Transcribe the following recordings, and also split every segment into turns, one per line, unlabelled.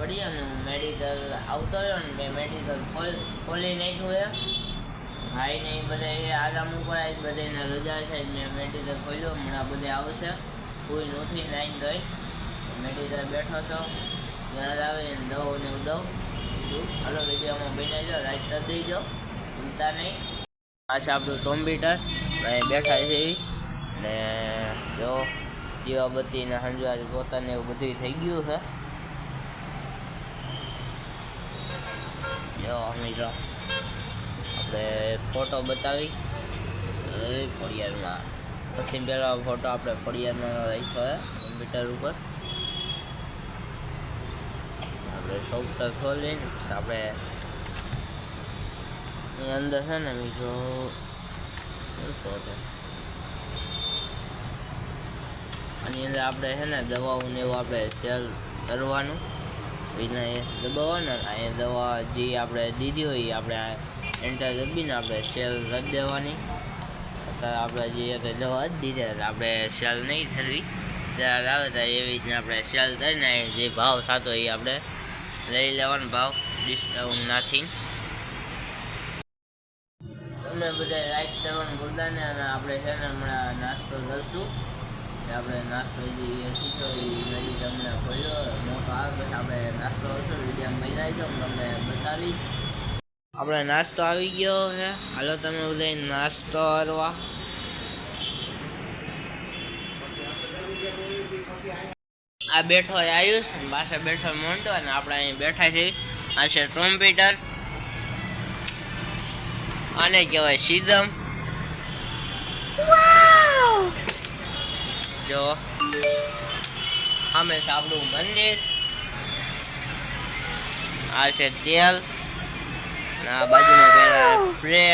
પડી અને હું મેડિકલ આવતો રહ્યો ને મેં મેડિકલ ખોલી નાખ્યું છે. ભાઈને એ બધા આરામ ઉપર આવી બધાને રજા છે મેં મેડિકલ ખોલ્યો. હમણાં બધે આવશે કોઈ નથી લાઈન ગઈ મેડિકલ બેઠો હતો ઘર આવે ને દઉં ને હું દઉં હાલો વિડીયોમાં બની જાઓ રાઈટ કરી દઈજો ચિંતા નહીં. આ છે આપણું કોમ્પ્યુટર બેઠા છે ને જો દીવાબત્તી ને હંજવારી પોતાને એવું બધું થઈ ગયું છે. જો મિત્રો આપણે ફોટો બતાવી ફળિયારમાં પછી પહેલાં ફોટો આપણે ફળિયારમાં રાખ્યો છે કોમ્પ્યુટર ઉપર. આપણે સોફ્ટવેર ખોલીને આપણે અંદર છે ને મિત્રો આની અંદર આપણે છે ને દવાઓને એવું આપણે સેલ કરવાનું વિના એ દબાવવાનું અહીંયા દવા જે આપણે દીધી હોય એ આપણે એન્ટર દબીને આપણે સેલ કરી દેવાની. અત્યારે આપણે જે દવા જ દીધી એટલે આપણે સેલ નહીં થવી ત્યારે આવે ત્યારે એવી રીતના આપણે સેલ કરીને જે ભાવ થતો એ આપણે લઈ લેવાનો ભાવ ડિસ્કાઉન્ટ નાખીને. તમે બધા રાઈટ કરવાનું ભૂલતા ને અને આપણે છે ને હમણાં નાસ્તો કરશું. આપણે નાસ્તો જે શીખો એ મેડિકલ હમણાં ખોલ્યો મોટો આવે પછી આપણે નાસ્તો કરશું. વિડીયો બનાવી દો તમને બતાવીશ. આપણે નાસ્તો આવી ગયો છે હાલો તમે બધા નાસ્તો કરવા. આ બેઠો આયુષ પાસે બેઠો મોન્ટો અને આપણે અહીં બેઠા છીએ. આ છે કોમ્પ્યુટર આને કહેવાય સિદમ. જો સામે છે આપણું મંદિર. આ છે તેલ આ બાજુમાં પેલા સ્પ્રે.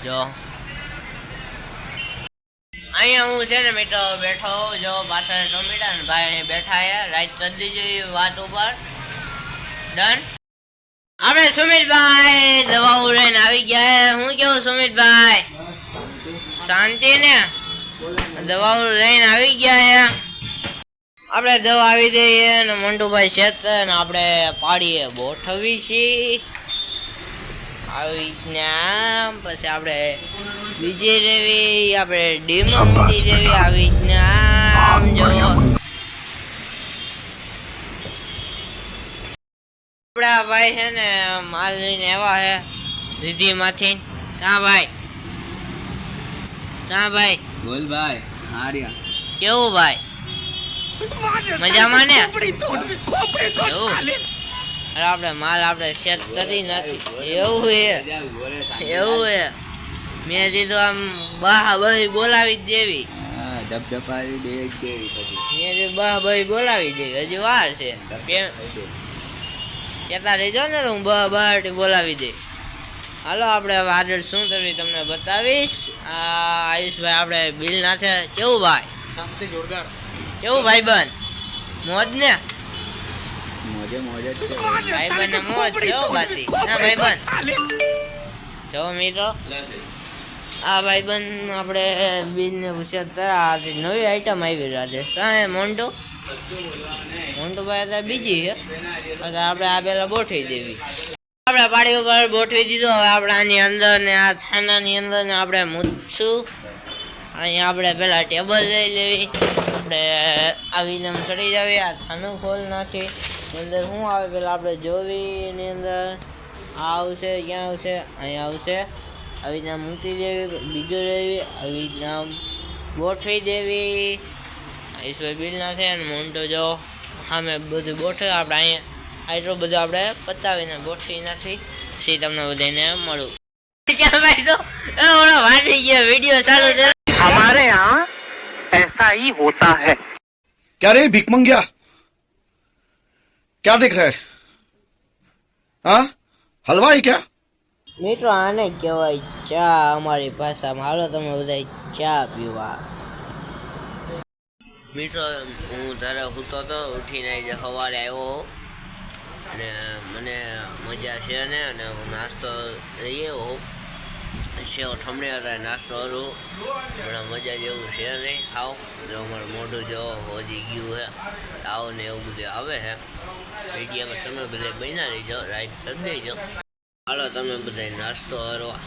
જો અહીંયા હું છે ને મિત્રો બેઠો જો પાછળ ટોમેટા ને ભાઈ બેઠા છે રાઈટ કરી દીધી વાત ઉપર ડન. આપણે સુમિતભાઈ દવાઓ લઈને આવી ગયા. હું કેવું સુમિતભાઈ શાંતિ ને દવાઓ લઈને આવી ગયા. આપણે દવા આવી દઈએ ને મંટુભાઈ શેત ને આપણે પાડીએ ગોઠવી છીએ આવી રીતના. પછી આપણે બીજી રેવી આપણે ડીમો મૂકી દેવી આવી રીતના. જો આપડા ભાઈ છે ને માલ લઈને એવા છે દીદી માંથી. ક્યાં ભાઈ ક્યાં ભાઈ
બોલ ભાઈ આર્યા
કેવું ભાઈ મજામાં ને? આપણે માલ આપણે સેટ કરી નથી એવું હે મેં દીધું આમ બાહ ભાઈ બોલાવી જ દેવી.
ધબધપાવી દે કેવી પછી
મેં બાહ ભાઈ બોલાવી દેવી હજી વાર છે કેતા રહેજો ને હું બહાર બોલાવી દે. હાલો આપણે હવે આગળ શું કરવી તમને બતાવીશ. આ આયુષભાઈ આપણે બિલ નાખે. કેવું ભાઈ
જોરદાર
કેવું ભાઈબંધ મોજ ને
મોજે મોજે
ભાઈબંધ ને મોજ કેવું બાતી ના ભાઈબંધ જો મિત્રો આ ભાઈબંધ આપણે બિલ ને પૂછ્યા નવી આઈટમ આવી રાજસ્થાન મોન્ટો મોન્ટુભાઈ અત્યારે બીજી છે આપણે આ પેલા ગોઠવી દેવી. આપણે પાડી ઉપર ગોઠવી દીધું. હવે આપણે આની અંદર ને આ થાનાની અંદર ને આપણે મૂકશું. અહીંયા આપણે પેલા ટેબલ લઈ લેવી. આપણે આવીને ચડી જાવી. આ થાનું ખોલ નાખી અંદર શું આવે પેલા આપણે જોવી. એની અંદર આ આવશે ક્યાં આવશે અહીંયા આવશે. આવી રીતના મૂકી દેવી. બીજું લેવી આવી રીતના ગોઠવી દેવી. ઈશ્વર બિલ નાખે અને મોન્ટો જો સામે બધું ગોઠવે. આપણે અહીંયા આટલું બધું આપણે પતાવીને ગોઠવી નાખી પછી તમને બધાને મળું. ક્યાં ભાઈ તો ઓલો વાંચી ગયો વિડીયો ચાલુ છે.
हमारे यहाँ ऐसा ही होता है.
क्या रे भीख मंगिया क्या देख रहा है? हाँ हलवाई क्या?
મિત્રો આને કહેવાય ચા અમારી ભાષામાં. હાલો તમે બધા ચા પીવા. મિત્રો હું તારે સૂતો હતો ઉઠીને સવારે આવ્યો અને મને મજા છે ને અને હું નાસ્તો લઈ આવ્યો સેવ ઠમણી હતા નાસ્તો હતું હમણાં મજા જેવું છે નહીં ખાવ જો અમારું મોઢું જો હોજી ગયું છે તાવ ને એવું બધું આવે છે વિડીયોમાં તમે બધા બન્યા રહીજો રાઈટ કરી દેજો હાલો તમે બધા નાસ્તો કરવા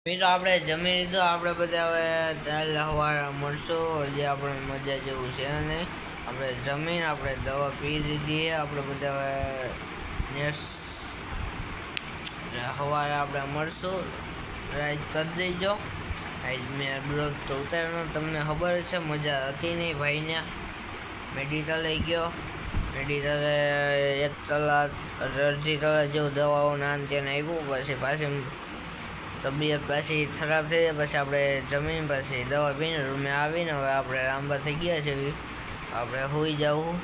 મિત્રો આપણે જમી લીધો આપણે બધા હવે ચાલ સવારે મળશું હજી આપણે મજા જેવું છે નહીં આપણે જમીન આપણે દવા પી લીધી છે આપણે બધા હવે સવારે આપણે મળશું રાઈટ કરી દેજો આજ મેં બ્લોગ તો ઉતાર્યો તમને ખબર છે મજા હતી નહીં ભાઈને મેડિકલ લઈ ગયો મેડિકલે 1 કલાક અડધી કલાક જેવું દવાઓ નાન તેને આવ્યું પછી પાછી તબિયત પાછી ખરાબ થઈ જાય પછી આપણે જમીન પછી દવા પીને રૂમે આવીને હવે આપણે લાંબા થઈ ગયા છે આપણે હોઈ જવું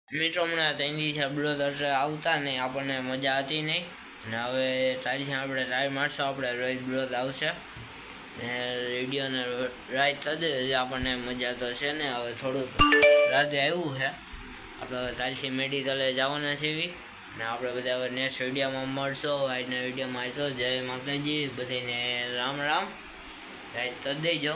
મિત્રો હમણાં 3 દિવસ બ્લોગ આવતા નહીં આપણને મજા હતી નહીં ને હવે તારીથી આપણે ટ્રાય મારશું આપણે રોજ બ્લોગ આવશે ને રેડિયોને રાઈટ કરી દે આપણને મજા તો છે ને હવે થોડુંક રાતે આવ્યું છે આપણે હવે તારીથી મેડિકલે જવાના છે એવી ને આપણે બધા હવે નેક્સ્ટ વિડીયોમાં મળશો આજના વિડીયોમાં આવશો જય માતાજી બધાને રામ રામ રાઈટ કરી દેજો